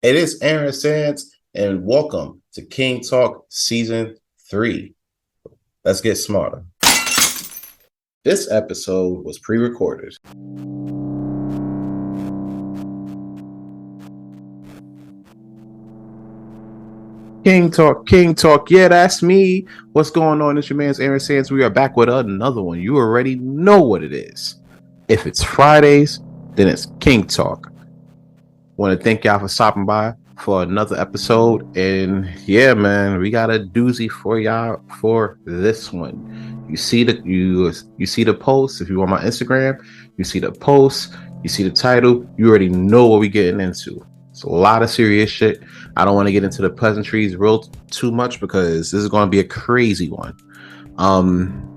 It is Aaron Sands, and welcome to King Talk Season 3. Let's get smarter. This episode was pre-recorded. King Talk. Yeah, that's me. What's going on? It's your man's Aaron Sands. We are back with another one. You already know what it is. If it's Fridays, then it's King Talk. Want to thank y'all for stopping by for another episode. And yeah, man, we got a doozy for y'all for this one. You see the post. If you on my Instagram, you see the post, you see the title, you already know what we getting into. It's a lot of serious shit. I don't want to get into the pleasantries real too much because this is going to be a crazy one.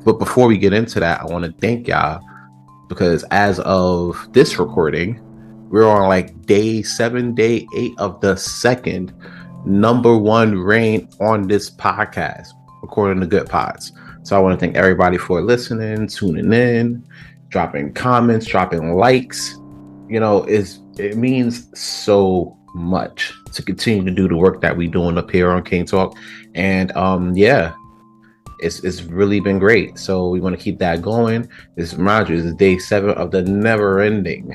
But before we get into that, I want to thank y'all because as of this recording, we're on like day 7, day 8 of the second #1 reign on this podcast, according to Good Pods. So I want to thank everybody for listening, tuning in, dropping comments, dropping likes. You know, it means so much to continue to do the work that we're doing up here on King Talk. And yeah, it's really been great. So we want to keep that going. This reminds you, is day 7 of the never-ending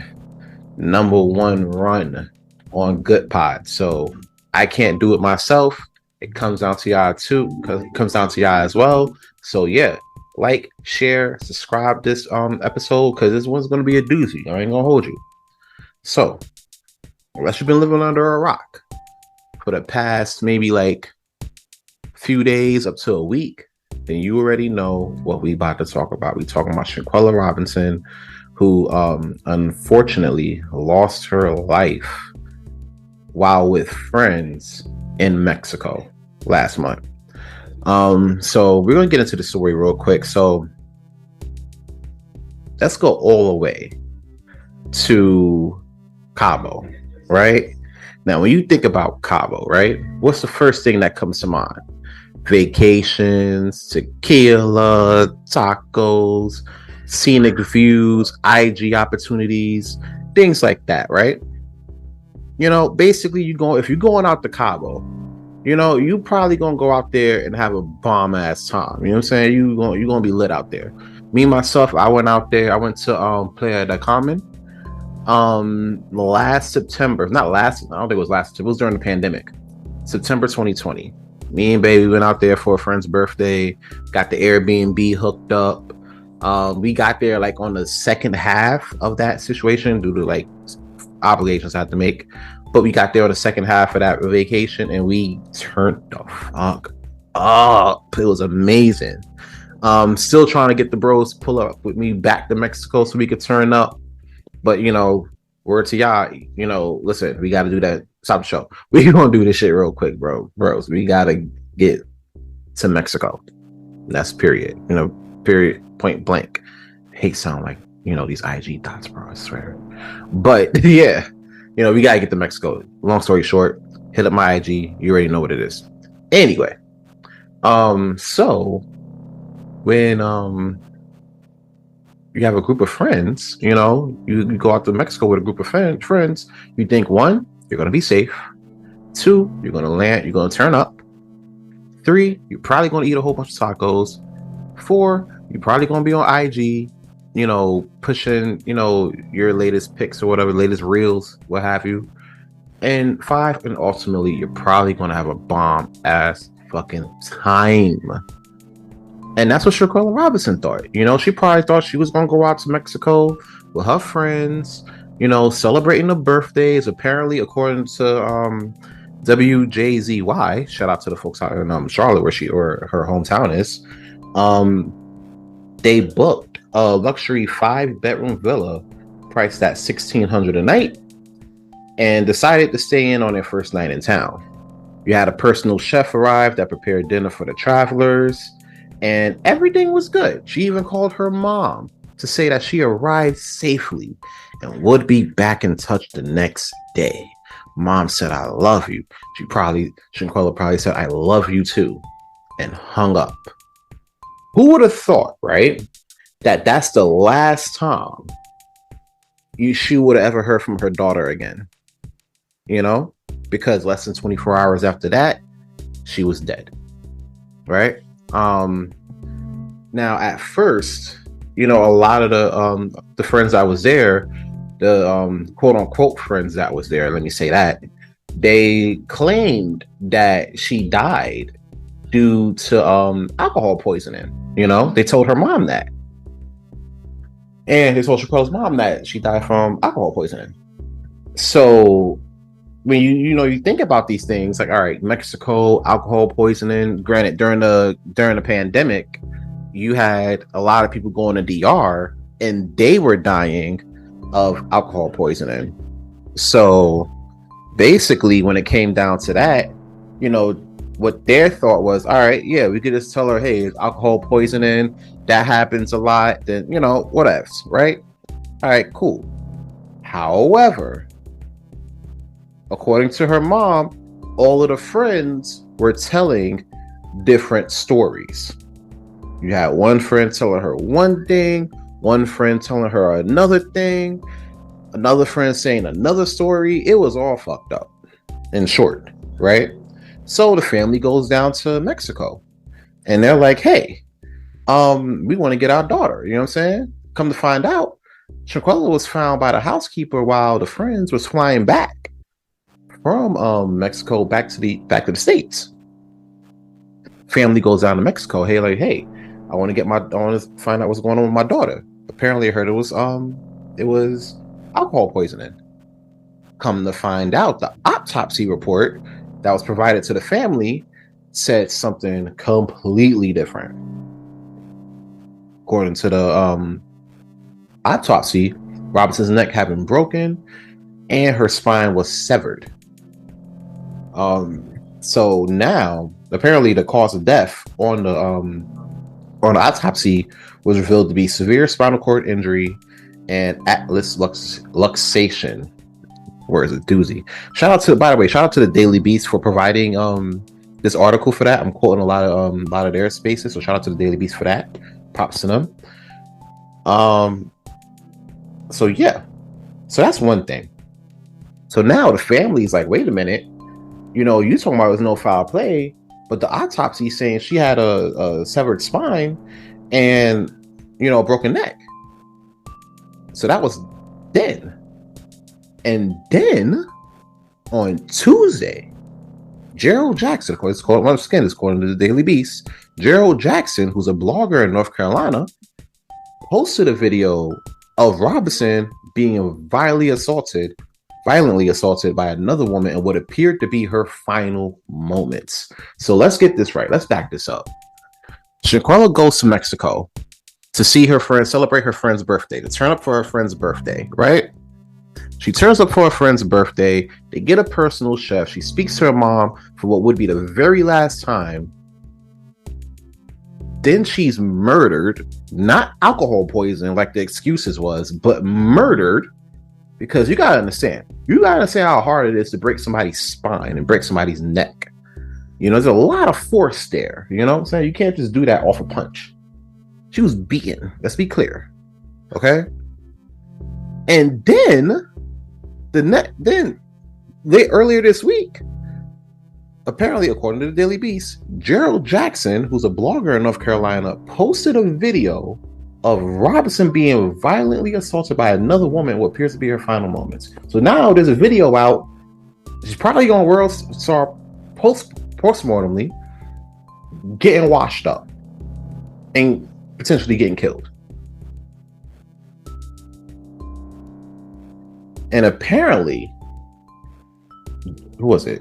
#1 run on Good Pod. So I can't do it myself. It comes down to y'all too, because it comes down to y'all as well. So yeah, like, share, subscribe this episode, because this one's gonna be a doozy. I ain't gonna hold you. So unless you've been living under a rock for the past maybe like few days up to a week, then you already know what we about to talk about. We talking about Shanquella Robinson, who unfortunately lost her life while with friends in Mexico last month. So we're gonna get into the story real quick. So let's go all the way to Cabo, right? Now, when you think about Cabo, right, what's the first thing that comes to mind? Vacations, tequila, tacos, scenic views, IG opportunities, things like that, right? You know, basically, if you're going out to Cabo, you know, you probably gonna go out there and have a bomb ass time. You know what I'm saying? You gonna be lit out there. Me myself, I went out there. I went to Playa del Carmen last September. Not last. I don't think it was last September. It was during the pandemic, September 2020. Me and baby went out there for a friend's birthday. Got the Airbnb hooked up. We got there like on the second half of that situation due to like obligations I had to make. But we got there on the second half of that vacation and we turned the fuck up. It was amazing. Still trying to get the bros to pull up with me back to Mexico so we could turn up. But you know, word to y'all, you know, listen, we got to do that. Stop the show. We gonna do this shit real quick, bros. We gotta get to Mexico. That's period. You know, period. Point blank. I hate sound like, you know, these IG dots, bro. I swear. But yeah, you know, we gotta get to Mexico. Long story short, hit up my IG. You already know what it is. Anyway, so when you have a group of friends, you know, you go out to Mexico with a group of friends, you think, 1, you're going to be safe. 2, you're going to land, you're going to turn up. 3, you're probably going to eat a whole bunch of tacos. 4, you're probably going to be on IG, you know, pushing, you know, your latest pics or whatever, latest reels, what have you. And 5, and ultimately, you're probably going to have a bomb ass fucking time. And that's what Shanquella Robinson thought. You know, she probably thought she was going to go out to Mexico with her friends, you know, celebrating the birthdays. Apparently, according to WJZY, shout out to the folks out in Charlotte, where her hometown is, they booked a luxury 5-bedroom villa priced at $1,600 a night and decided to stay in on their first night in town. You had a personal chef arrive that prepared dinner for the travelers. And everything was good. She even called her mom to say that she arrived safely and would be back in touch the next day. Mom said, "I love you." Shanquella probably said, "I love you too," and hung up. Who would have thought, right, that that's the last time she would have ever heard from her daughter again? You know? because less than 24 hours after that, she was dead. Right? Now at first, a lot of the friends that was there, the quote unquote friends that was there, let me say that, they claimed that she died due to alcohol poisoning. They told her mom that. And they told Shanquella's mom that she died from alcohol poisoning. So when you think about these things, like, all right, Mexico, alcohol poisoning. Granted, during the pandemic, you had a lot of people going to DR and they were dying of alcohol poisoning. So basically, when it came down to that, what their thought was, all right, yeah, we could just tell her, hey, it's alcohol poisoning. That happens a lot. Then, what else, right? All right, cool. However, according to her mom, all of the friends were telling different stories. You had one friend telling her one thing, one friend telling her another thing, another friend saying another story. It was all fucked up, in short, right? So the family goes down to Mexico and they're like, hey, we want to get our daughter. You know what I'm saying? Come to find out, Shanquella was found by the housekeeper while the friends was flying back from Mexico back to the States. Family goes down to Mexico. Hey, I want to find out what's going on with my daughter. Apparently I heard it was alcohol poisoning. Come to find out, the autopsy report that was provided to the family said something completely different. According to the autopsy, Robinson's neck had been broken and her spine was severed. So now, apparently, the cause of death on the autopsy was revealed to be severe spinal cord injury and atlas luxation. Where is it? Doozy. Shout out to the Daily Beast for providing this article for that. I'm quoting a lot of their spaces, so shout out to the Daily Beast for that. Props to them. So yeah, so that's one thing. So now the family's like, wait a minute, you talking about there's no foul play, but the autopsy saying she had a severed spine and a broken neck. So that was then. And then on Tuesday, Gerald Jackson, according to the Daily Beast, Gerald Jackson, who's a blogger in North Carolina, posted a video of Robinson being violently assaulted by another woman in what appeared to be her final moments. So let's get this right. Let's back this up. Shanquella goes to Mexico to see her friend, celebrate her friend's birthday, to turn up for her friend's birthday, right? She turns up for her friend's birthday. They get a personal chef. She speaks to her mom for what would be the very last time. Then she's murdered, not alcohol poisoning like the excuses was, but murdered, because you gotta understand how hard it is to break somebody's spine and break somebody's neck. There's a lot of force there. You know what I'm saying? You can't just do that off a punch. She was beaten. Let's be clear. Okay? And then earlier this week, apparently, according to the Daily Beast, Gerald Jackson, who's a blogger in North Carolina, posted a video of Robinson being violently assaulted by another woman in what appears to be her final moments. So now there's a video out. She's probably on World Star postmortemly, getting washed up and potentially getting killed. And apparently, who was it?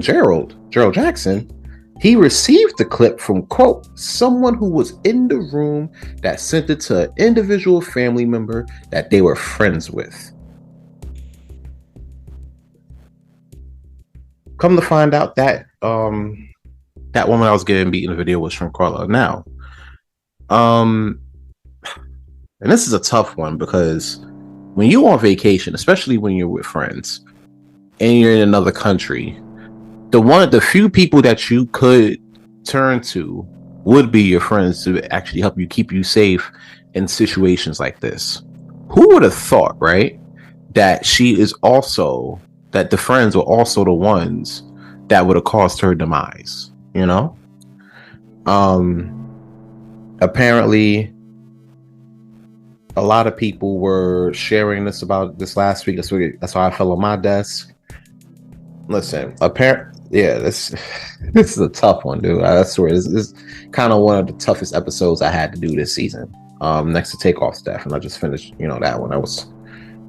Gerald Jackson, he received the clip from, quote, someone who was in the room that sent it to an individual family member that they were friends with. Come to find out that that woman I was getting beat in the video was Shanquella. Now, and this is a tough one because when you're on vacation, especially when you're with friends and you're in another country, the few people that you could turn to would be your friends to actually help you, keep you safe in situations like this. Who would have thought, right, that she is also that the friends were also the ones that would have caused her demise, you know? Apparently a lot of people were sharing this about this last week. That's why I fell on my desk. Listen, this this is a tough one, dude. I swear, this is kind of one of the toughest episodes I had to do this season. Next to Takeoff's death, and I just finished, that one. That was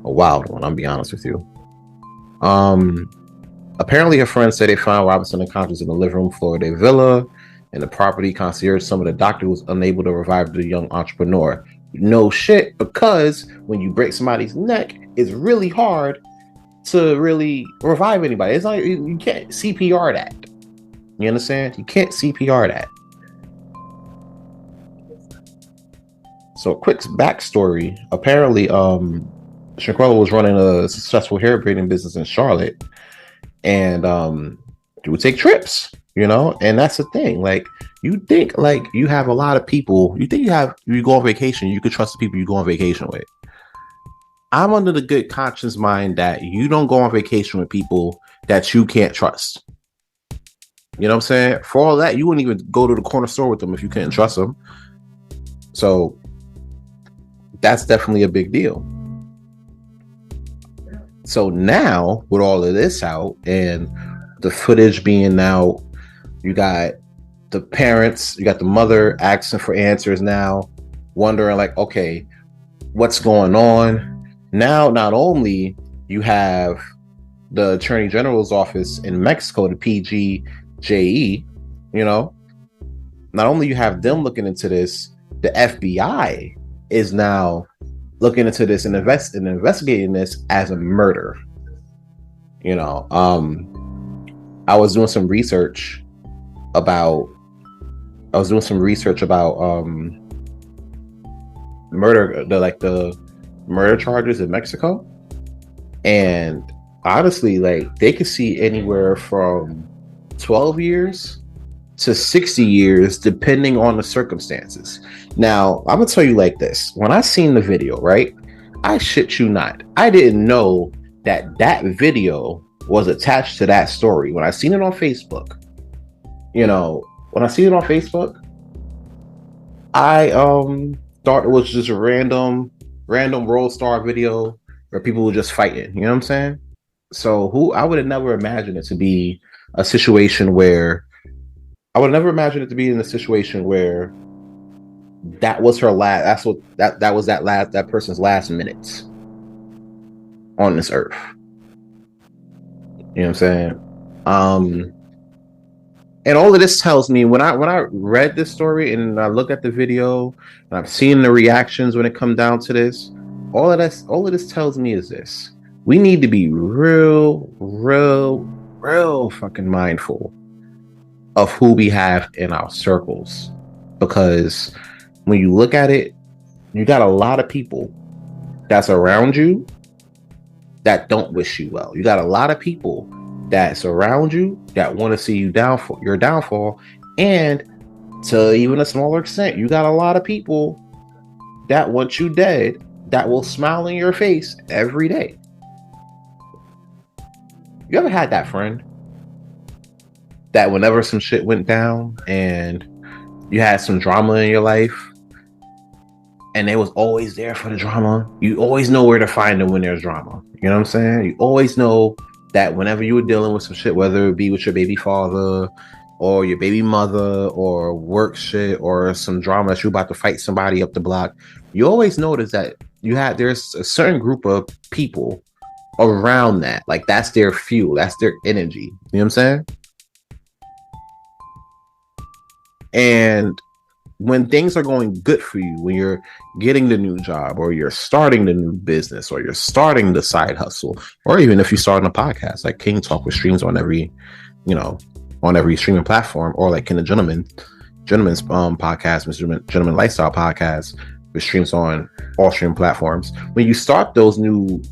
a wild one. I'll be honest with you. Apparently, her friends say they found Robinson unconscious in the living room floor of their villa. And the property concierge, some of the doctor was unable to revive the young entrepreneur. No shit, because when you break somebody's neck, it's really hard to really revive anybody. It's like you can't CPR that. You understand? You can't CPR that. So, quick backstory. Apparently, Shanquella was running a successful hair braiding business in Charlotte, and she would take trips. And that's the thing. Like, you think like you have a lot of people. You think you go on vacation, you can trust the people you go on vacation with. I'm under the good conscience mind that you don't go on vacation with people that you can't trust. You know what I'm saying? For all that, you wouldn't even go to the corner store with them if you couldn't trust them. So that's definitely a big deal. So now, with all of this out and the footage being out, you got the parents, you got the mother asking for answers now, wondering like, okay, what's going on? Now, not only you have the Attorney General's office in Mexico, the PGJE, not only you have them looking into this, the FBI is now looking into this and investigating this as a murder. I was doing some research about murder, the murder charges in Mexico, and honestly, like, they could see anywhere from 12 years to 60 years depending on the circumstances. Now, I'm gonna tell you like this: when I seen the video, right, I shit you not, I didn't know that video was attached to that story. When I seen it on Facebook, I thought it was just a random World Star video where people were just fighting. You know what I'm saying? So I would have never imagined it to be a situation where that was her last. That person's last minutes on this earth. You know what I'm saying? And all of this tells me, when I read this story and I look at the video and I've seen the reactions when it comes down to this, all of this tells me is this: we need to be real fucking mindful of who we have in our circles, because when you look at it, you got a lot of people that's around you that don't wish you well. You got a lot of people that's around you that want to see you your downfall, and to even a smaller extent, you got a lot of people that want you dead, that will smile in your face every day. You ever had that friend that whenever some shit went down and you had some drama in your life, and they was always there for the drama? You always know where to find them when there's drama. You know what I'm saying? You always know that whenever you were dealing with some shit, whether it be with your baby father or your baby mother or work shit or some drama that you're about to fight somebody up the block, you always notice that there's a certain group of people around that. Like, that's their fuel, that's their energy. You know what I'm saying? And when things are going good for you, when you're getting the new job, or you're starting the new business, or you're starting the side hustle, or even if you're starting a podcast like King Talk, with streams on every streaming platform, or like Ken the Gentleman's podcast, Mr. Gentleman Lifestyle podcast, with streams on all streaming platforms. When you start those new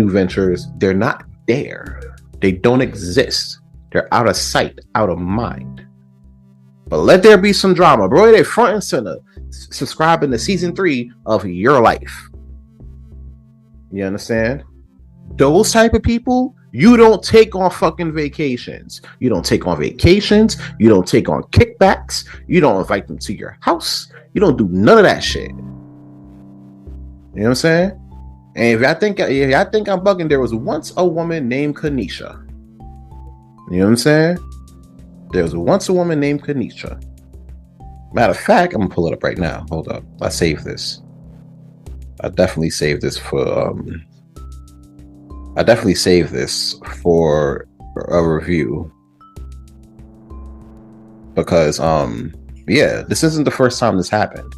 ventures, they're not there. They don't exist. They're out of sight, out of mind. But let there be some drama, bro. They front and center, subscribing to season 3 of Your Life. You understand? Those type of people, you don't take on fucking vacations. You don't take on vacations. You don't take on kickbacks. You don't invite them to your house. You don't do none of that shit. You know what I'm saying? And if I think I'm bugging, there was once a woman named Kanisha. You know what I'm saying? There was once a woman named Kanisha. Matter of fact, I'm gonna pull it up right now. Hold up. I saved this. I definitely saved this for a review. Because yeah, this isn't the first time this happened.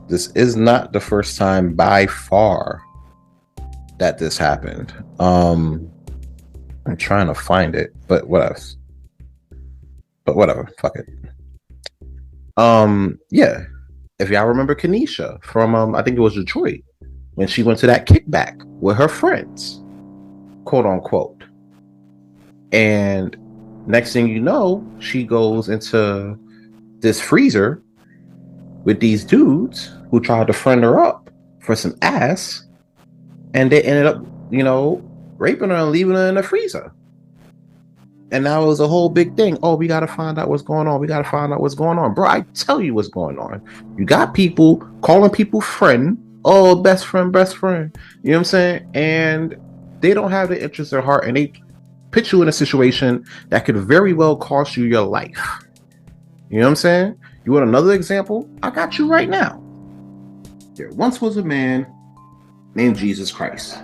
This is not the first time by far that this happened. I'm trying to find it, but what else? But whatever, fuck it. Yeah. If y'all remember Kanisha from I think it was Detroit, when she went to that kickback with her friends, quote unquote. And next thing you know, she goes into this freezer with these dudes who tried to friend her up for some ass, and they ended up, raping her and leaving her in the freezer. And now it was a whole big thing. Oh, we got to find out what's going on. We got to find out what's going on. Bro, I tell you what's going on. You got people calling people friend. Oh, best friend. You know what I'm saying? And they don't have the interest at heart, and they put you in a situation that could very well cost you your life. You know what I'm saying? You want another example? I got you right now. There once was a man named Jesus Christ.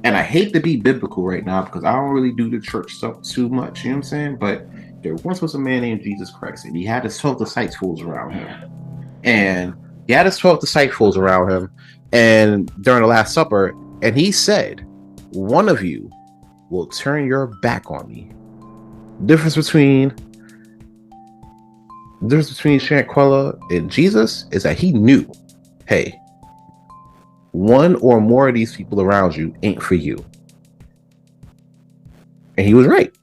And I hate to be biblical right now because I don't really do the church stuff too much, you know what I'm saying? But there once was a man named Jesus Christ, and he had his 12 disciples around him. And during the Last Supper, and he said, one of you will turn your back on me. Difference between Shanquella and Jesus is that he knew, hey, one or more of these people around you ain't for you. And he was right.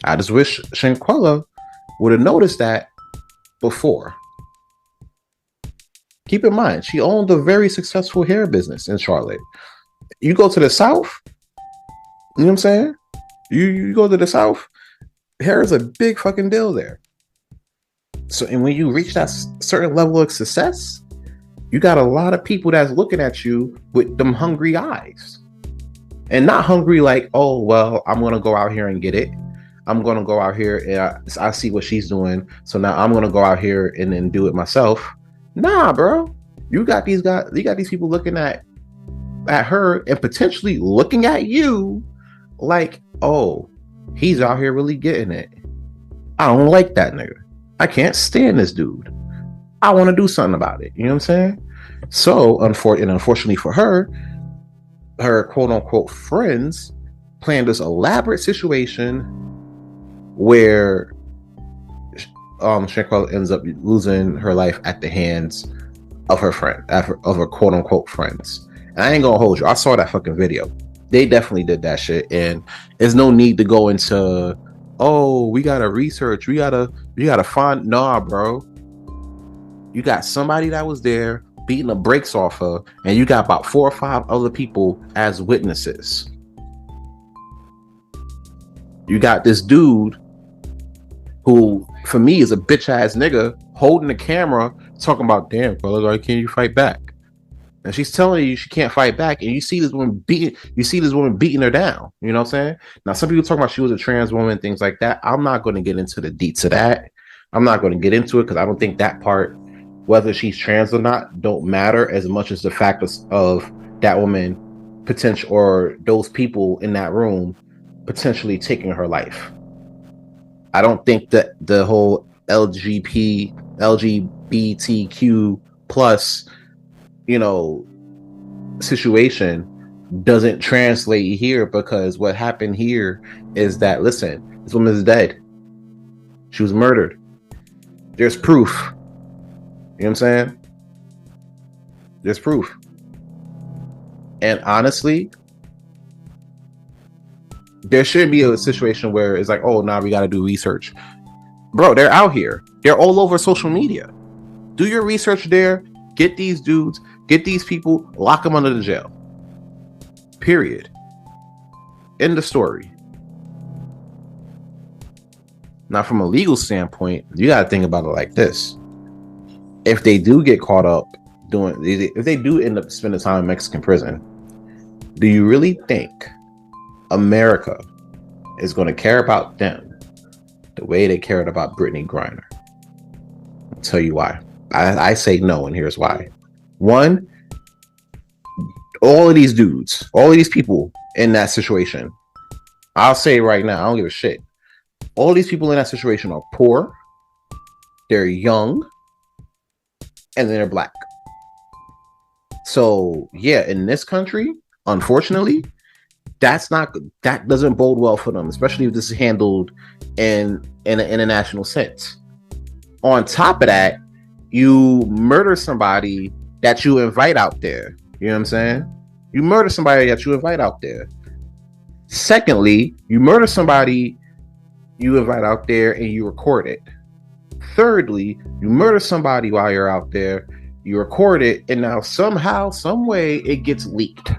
I just wish Shanquella would have noticed that before. Keep in mind, she owned a very successful hair business in Charlotte. You go to the South, you know what I'm saying? You go to the South, hair is a big fucking deal there. So, and when you reach that certain level of success, you got a lot of people that's looking at you with them hungry eyes. And not hungry like, oh, well, I'm going to go out here and get it. I'm going to go out here and I see what she's doing. So now I'm going to go out here and then do it myself. Nah, bro. You got these people looking at her and potentially looking at you like, oh, he's out here really getting it. I don't like that nigga. I can't stand this dude. I want to do something about it. You know what I'm saying? So, unfortunately for her quote unquote friends planned this elaborate situation where Shanquella ends up losing her life at the hands of her quote unquote friends. And I ain't gonna hold you. I saw that fucking video. They definitely did that shit. And there's no need to go into, oh, we gotta research. We gotta find. Nah, bro. You got somebody that was there beating the brakes off her, and you got about 4 or 5 other people as witnesses. You got this dude who, for me, is a bitch ass nigga holding the camera, talking about, damn, brother, why can't you fight back? And she's telling you she can't fight back, and you see this woman beating her down. You know what I'm saying? Now, some people talk about she was a trans woman, things like that. I'm not going to get into the deets of that. I'm not going to get into it because I don't think that part, whether she's trans or not, don't matter as much as the fact of that woman potential, or those people in that room potentially taking her life. I don't think that the whole LGBTQ plus, situation doesn't translate here, because what happened here is that, listen, this woman is dead. She was murdered. There's proof. You know what I'm saying? There's proof. And honestly, there shouldn't be a situation where it's like, oh, now we got to do research. Bro, they're out here. They're all over social media. Do your research there. Get these dudes. Get these people. Lock them under the jail. Period. End of story. Now, from a legal standpoint, you got to think about it like this. If they do get caught up if they do end up spending time in Mexican prison, do you really think America is going to care about them the way they cared about Brittany Griner? I'll tell you why. I say no, and here's why. One, all of these dudes, all of these people in that situation, I'll say right now, I don't give a shit. All these people in that situation are poor, they're young, and they're black. So yeah, in this country, unfortunately, that doesn't bode well for them, especially if this is handled in an international sense. On top of that, you murder somebody that you invite out there. You know what I'm saying? You murder somebody that you invite out there. Secondly, you murder somebody you invite out there and you record it. Thirdly, you murder somebody while you're out there, you record it, and now somehow, some way, it gets leaked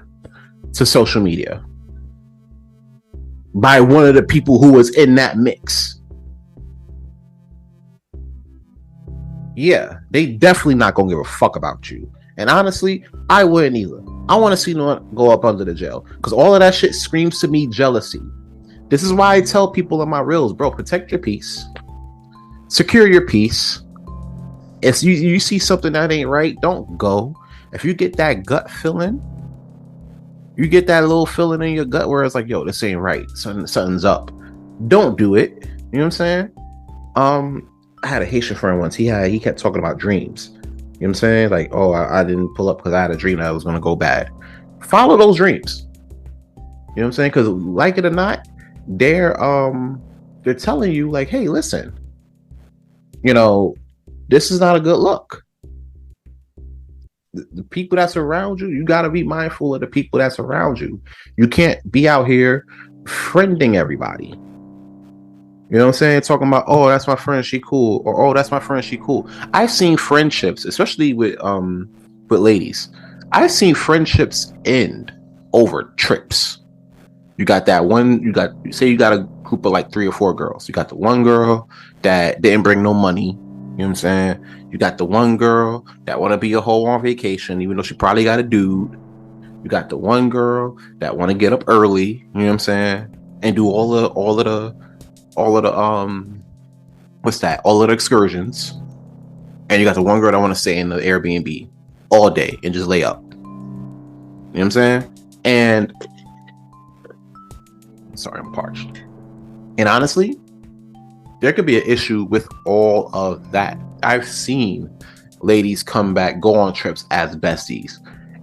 to social media by one of the people who was in that mix. Yeah, they definitely not gonna give a fuck about you. And honestly, I wouldn't either. I want to see no one go up under the jail, because all of that shit screams to me jealousy. This is why I tell people in my reels, bro, protect your peace, secure your peace. If you see something that ain't right, don't go. If you get that gut feeling, you get that little feeling in your gut where it's like, yo, this ain't right, something's up, don't do it. You know what I'm saying? I had a Haitian friend once. He kept talking about dreams. You know what I'm saying? Like, oh, I didn't pull up because I had a dream that was going to go bad. Follow those dreams. You know what I'm saying? Because like it or not, they're telling you like, hey, listen, you know, this is not a good look. The people that's around you, you got to be mindful of the people that's around you. You can't be out here friending everybody. You know what I'm saying? Talking about, oh, that's my friend, she cool, or oh, that's my friend, she cool. I've seen friendships, especially with ladies. I've seen friendships end over trips. You got that one. Say you got a group of like 3 or 4 girls. You got the one girl that didn't bring no money. You know what I'm saying? You got the one girl that want to be a hoe on vacation, even though she probably got a dude. You got the one girl that want to get up early. You know what I'm saying? And do all of the excursions. And you got the one girl that want to stay in the Airbnb all day and just lay up. You know what I'm saying? And sorry, I'm parched. And honestly, there could be an issue with all of that. I've seen ladies go on trips as besties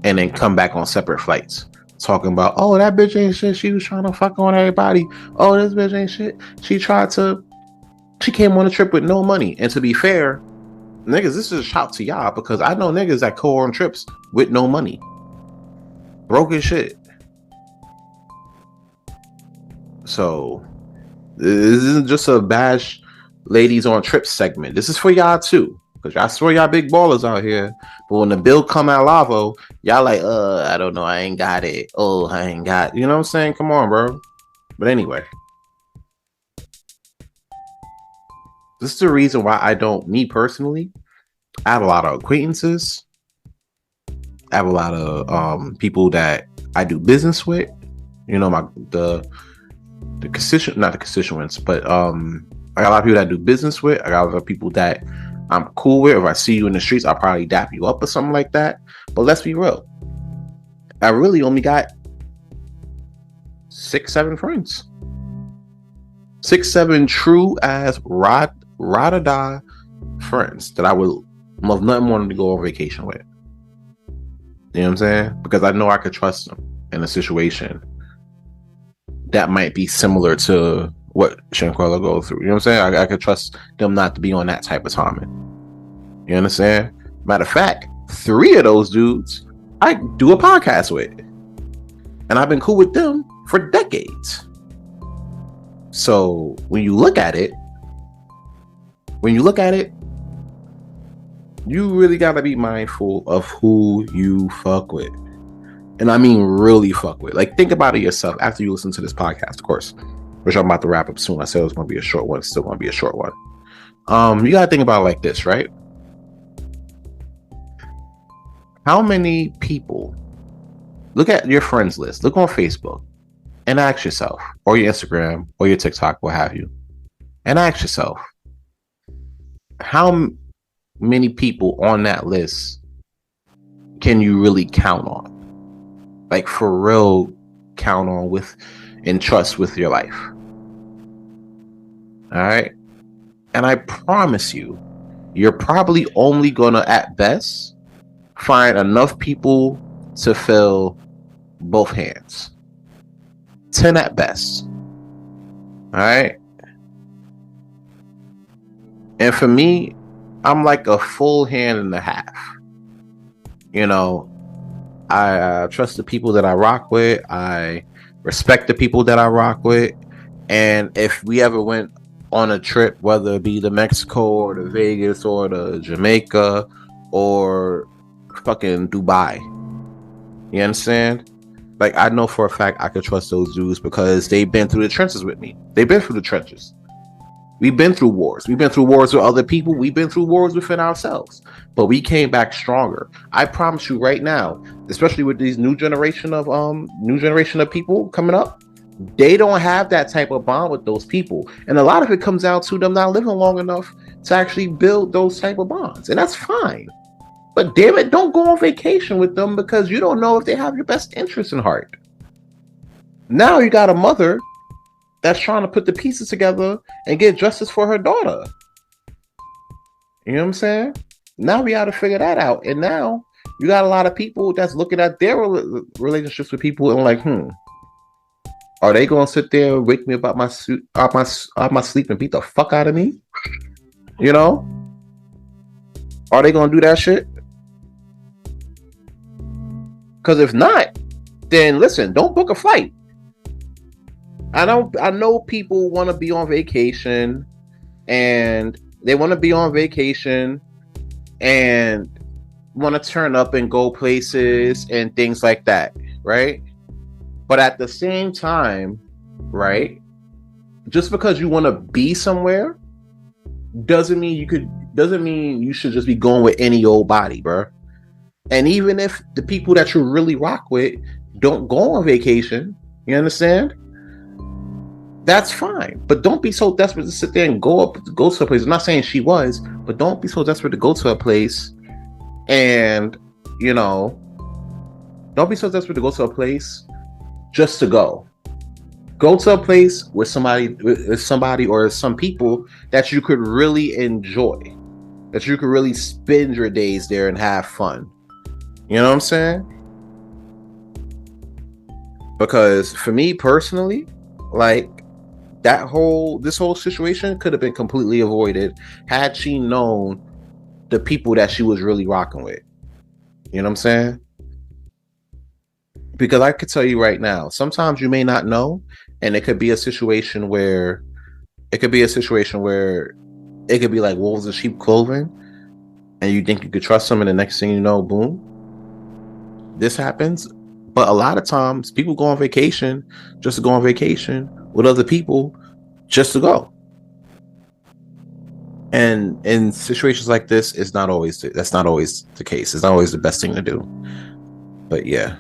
and then come back on separate flights talking about, oh, that bitch ain't shit, she was trying to fuck on everybody, oh, this bitch ain't shit, she came on a trip with no money. And to be fair, niggas, this is a shout to y'all, because I know niggas that go on trips with no money, broke as shit. So this isn't just a bash ladies on trips segment. This is for y'all too, because y'all swear y'all big ballers out here. But when the bill come out lavo, y'all like, I don't know, I ain't got it. Oh, I ain't got, you know what I'm saying? Come on, bro. But anyway, this is the reason why me personally, I have a lot of acquaintances. I have a lot of people that I do business with. You know, not the constituents, but I got a lot of people that I do business with. I got a lot of people that I'm cool with. If I see you in the streets, I'll probably dap you up or something like that. But let's be real, I really only got 6-7 friends. 6-7 true as ride or die friends that I would love nothing more than to go on vacation with. You know what I'm saying? Because I know I could trust them in a situation that might be similar to what Shanquella goes through. You know what I'm saying? I could trust them not to be on that type of timing. You understand? Matter of fact, 3 of those dudes I do a podcast with. And I've been cool with them for decades. So when you look at it, you really got to be mindful of who you fuck with. And I mean really fuck with. Like, think about it yourself after you listen to this podcast, of course, which I'm about to wrap up soon. I said it was going to be a short one. It's still going to be a short one. You got to think about it like this, right? How many people, look at your friends list, look on Facebook, and ask yourself, or your Instagram, or your TikTok, what have you, and ask yourself, how many people on that list can you really count on? Like, for real, count on with and trust with your life. All right? And I promise you, you're probably only gonna, at best, find enough people to fill both hands. 10 at best. All right? And for me, I'm like a full hand and a half. You know, I trust the people that I rock with. I respect the people that I rock with. And if we ever went on a trip, whether it be to Mexico or to Vegas or to Jamaica or fucking Dubai, you understand? Like, I know for a fact I could trust those dudes because they've been through the trenches with me. They've been through the trenches. We've been through wars. We've been through wars with other people. We've been through wars within ourselves. But we came back stronger. I promise you right now, especially with these new generation of people coming up, they don't have that type of bond with those people. And a lot of it comes down to them not living long enough to actually build those type of bonds. And that's fine. But damn it, don't go on vacation with them because you don't know if they have your best interest in heart. Now you got a mother that's trying to put the pieces together and get justice for her daughter. You know what I'm saying? Now we got to figure that out. And now you got a lot of people that's looking at their relationships with people and like, are they going to sit there and wake me up out my sleep and beat the fuck out of me? You know? Are they going to do that shit? Because if not, then listen, don't book a flight. I know people want to be on vacation and they want to be on vacation and want to turn up and go places and things like that, right? But at the same time, right, just because you want to be somewhere doesn't mean you should just be going with any old body, bro. And even if the people that you really rock with don't go on vacation, you understand? That's fine, but don't be so desperate to sit there and go to a place. I'm not saying she was, but don't be so desperate to go to a place, and don't be so desperate to go to a place just to go. Go to a place with somebody or some people that you could really enjoy, that you could really spend your days there and have fun. You know what I'm saying? Because for me personally, like, this whole situation could have been completely avoided had she known the people that she was really rocking with. You know what I'm saying? Because I could tell you right now, sometimes you may not know, and it could be a situation where it could be like wolves in sheep clothing, and you think you could trust them, and the next thing you know, boom, this happens. But a lot of times people go on vacation just to go on vacation with other people just to go. And in situations like this, that's not always the case. It's not always the best thing to do. But yeah.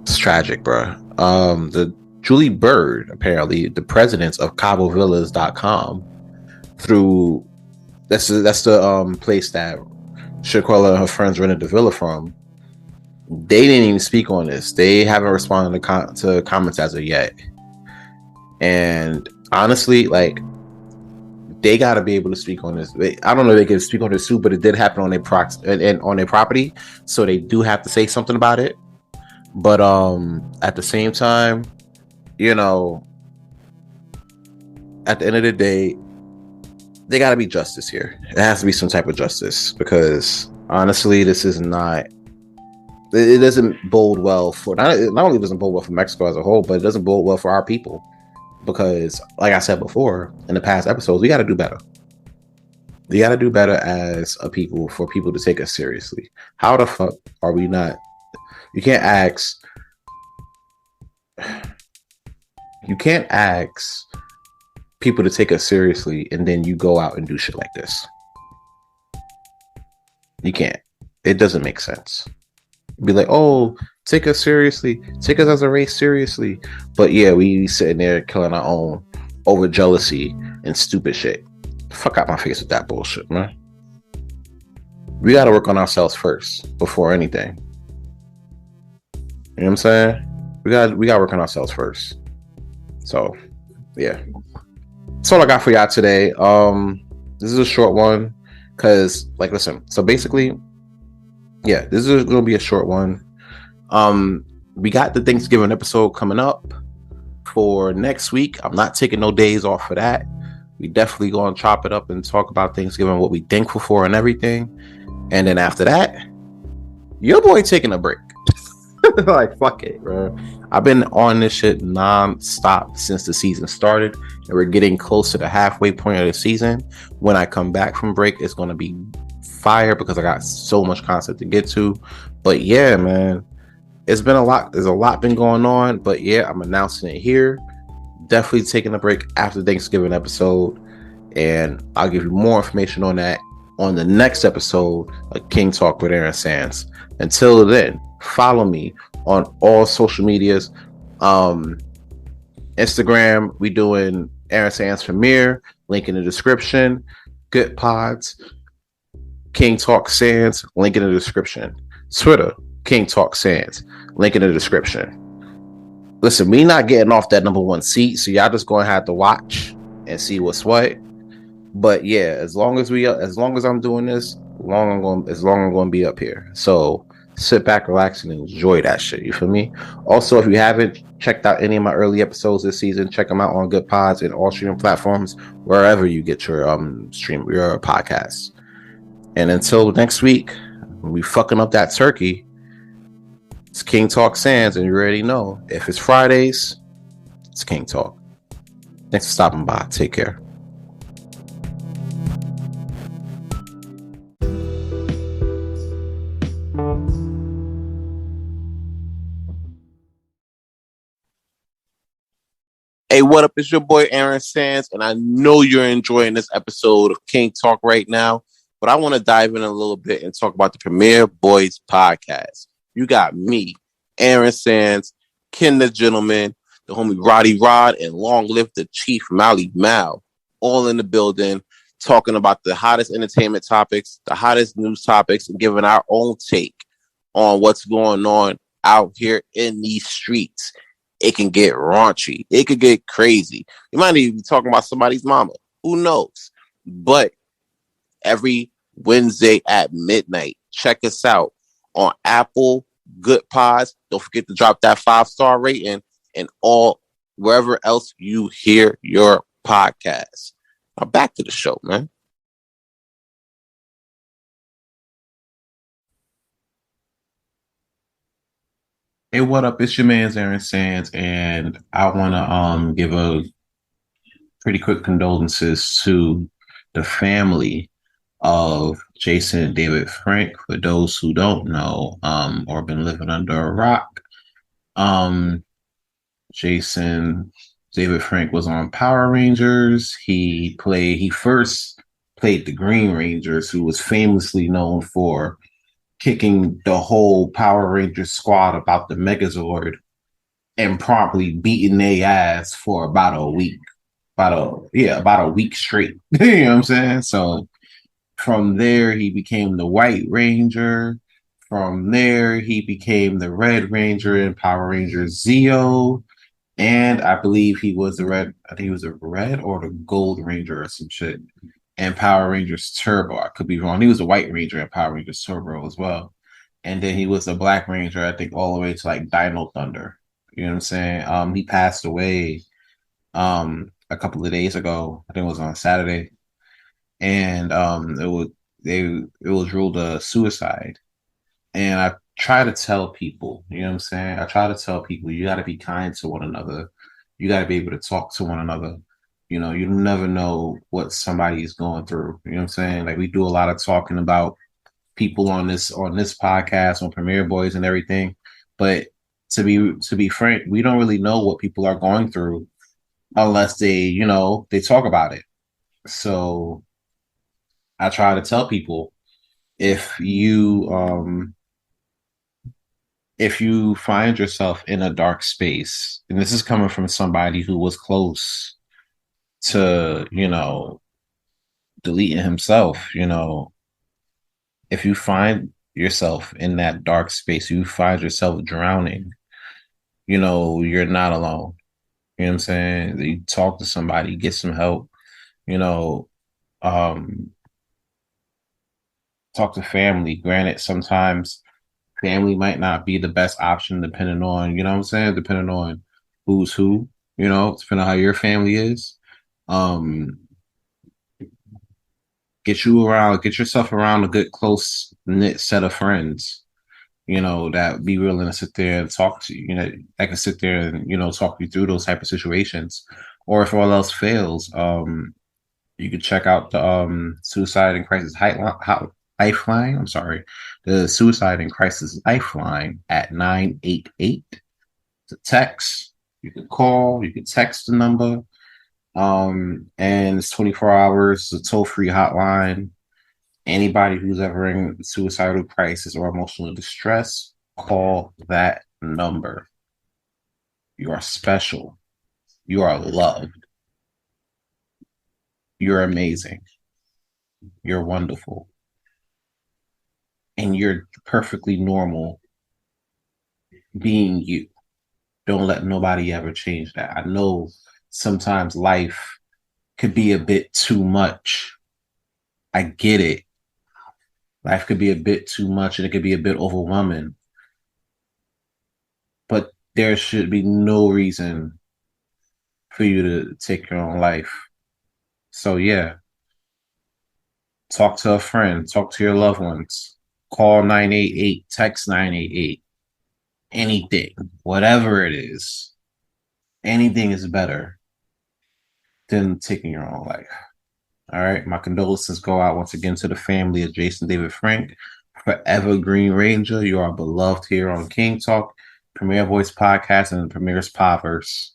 It's tragic, bro. The Julie Bird, apparently the president of CaboVillas.com, through that's the place that Shanquella and her friends rented the villa from. They didn't even speak on this. They haven't responded to comments as of yet. And honestly, like, they got to be able to speak on this. I don't know if they can speak on this too, but it did happen on their property, so they do have to say something about it. But at the same time, at the end of the day, they got to be justice here. It has to be some type of justice, because honestly, this is not. It doesn't bode well for not only doesn't bode well for Mexico as a whole, but it doesn't bode well for our people. Because, like I said before in the past episodes, we got to do better. We gotta do better as a people for people to take us seriously. How the fuck are we not? You can't ask. You can't ask people to take us seriously and then you go out and do shit like this. You can't. It doesn't make sense. Be like, oh, take us seriously, take us as a race seriously, but yeah, we sitting there killing our own over jealousy and stupid shit. Fuck out my face with that bullshit, man. We got to work on ourselves first before anything. You know what I'm saying? We got to work on ourselves first. So, yeah, that's all I got for y'all today. This is a short one because, like, listen. So basically, yeah, this is going to be a short one. We got the Thanksgiving episode coming up for next week. I'm not taking no days off for that. We definitely going to chop it up and talk about Thanksgiving, what we thankful for and everything. And then after that, your boy taking a break. Like, fuck it, bro. I've been on this shit non-stop since the season started, and we're getting close to the halfway point of the season. When I come back from break, it's going to be fire because I got so much content to get to. But yeah, man, it's been a lot. There's a lot been going on, but yeah, I'm announcing it here. Definitely taking a break after the Thanksgiving episode, and I'll give you more information on that on the next episode of King Talk with Aaron Sands. Until then, follow me on all social medias. Instagram, we doing Aaron Sands Premiere, link in the description. Good Pods, King Talk Sands, link in the description. Twitter, King Talk Sands, link in the description. Listen, we not getting off that number one seat, so y'all just gonna have to watch and see what's what. But yeah, as long as I'm doing this, as long as I'm going to be up here. So sit back, relax, and enjoy that shit. You feel me? Also, if you haven't checked out any of my early episodes this season, check them out on Good Pods and all streaming platforms, wherever you get your your podcasts. And until next week, when we fucking up that turkey, it's King Talk Sands, and you already know, if it's Fridays, it's King Talk. Thanks for stopping by. Take care. Hey, what up? It's your boy Aaron Sands, and I know you're enjoying this episode of King Talk right now, but I want to dive in a little bit and talk about the Premier Boys podcast. You got me, Aaron Sands, Ken the Gentleman, the homie Roddy Rod, and long live the Chief Mally Mal, all in the building, talking about the hottest entertainment topics, the hottest news topics, and giving our own take on what's going on out here in these streets. It can get raunchy. It could get crazy. You might even be talking about somebody's mama. Who knows? But every Wednesday at midnight, check us out on Apple, Good Pods. Don't forget to drop that 5-star rating and all wherever else you hear your podcast. Now back to the show, man. Hey, what up? It's your man's Aaron Sands, and I want to give a pretty quick condolences to the family of Jason and David Frank. For those who don't know or been living under a rock, Jason David Frank was on Power Rangers. He first played the Green Rangers, who was famously known for kicking the whole Power Rangers squad about the Megazord and promptly beating their ass for about a week. About a week straight. You know what I'm saying? So from there, he became the White Ranger. From there, he became the Red Ranger in Power Rangers Zeo. And I believe he was the red. I think he was the red or the gold ranger or some shit. And Power Rangers Turbo. I could be wrong. He was a White Ranger in Power Rangers Turbo as well. And then he was a Black Ranger, I think, all the way to like Dino Thunder. You know what I'm saying? He passed away a couple of days ago. I think it was on Saturday. And it was ruled a suicide. And I try to tell people, you know what I'm saying? I try to tell people you gotta be kind to one another. You gotta be able to talk to one another. You never know what somebody's going through. You know what I'm saying? Like we do a lot of talking about people on this podcast on Premiere Boys and everything, but to be frank, we don't really know what people are going through unless they talk about it. So I try to tell people if you find yourself in a dark space, and this is coming from somebody who was close to, deleting himself, if you find yourself in that dark space, you find yourself drowning, you're not alone. You know what I'm saying? You talk to somebody, get some help, you know, um, talk to family. Granted, sometimes family might not be the best option depending on, you know what I'm saying? Depending on who's who, depending on how your family is. Um, get yourself around a good close knit set of friends, that be willing to sit there and talk to you, that can sit there and, talk you through those type of situations. Or if all else fails, you could check out the suicide and crisis lifeline. I'm sorry, the suicide and crisis lifeline at 988. It's a text. You can call. You can text the number. And it's 24 hours. It's a toll-free hotline. Anybody who's ever in suicidal crisis or emotional distress, call that number. You are special. You are loved. You're amazing. You're wonderful. And you're perfectly normal being you. Don't let nobody ever change that. I know sometimes life could be a bit too much. I get it. Life could be a bit too much and it could be a bit overwhelming. But there should be no reason for you to take your own life. So, yeah, talk to a friend, talk to your loved ones, call 988, text 988, anything, whatever it is. Anything is better than taking your own life. All right. My condolences go out once again to the family of Jason David Frank. Forever Green Ranger, you are beloved here on King Talk, Premier Voice Podcast, and Premier's Podverse.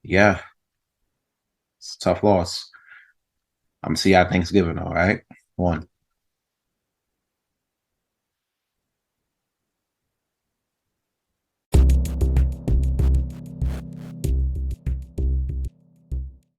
Yeah, it's a tough loss. I'm gonna see you at Thanksgiving, all right? One.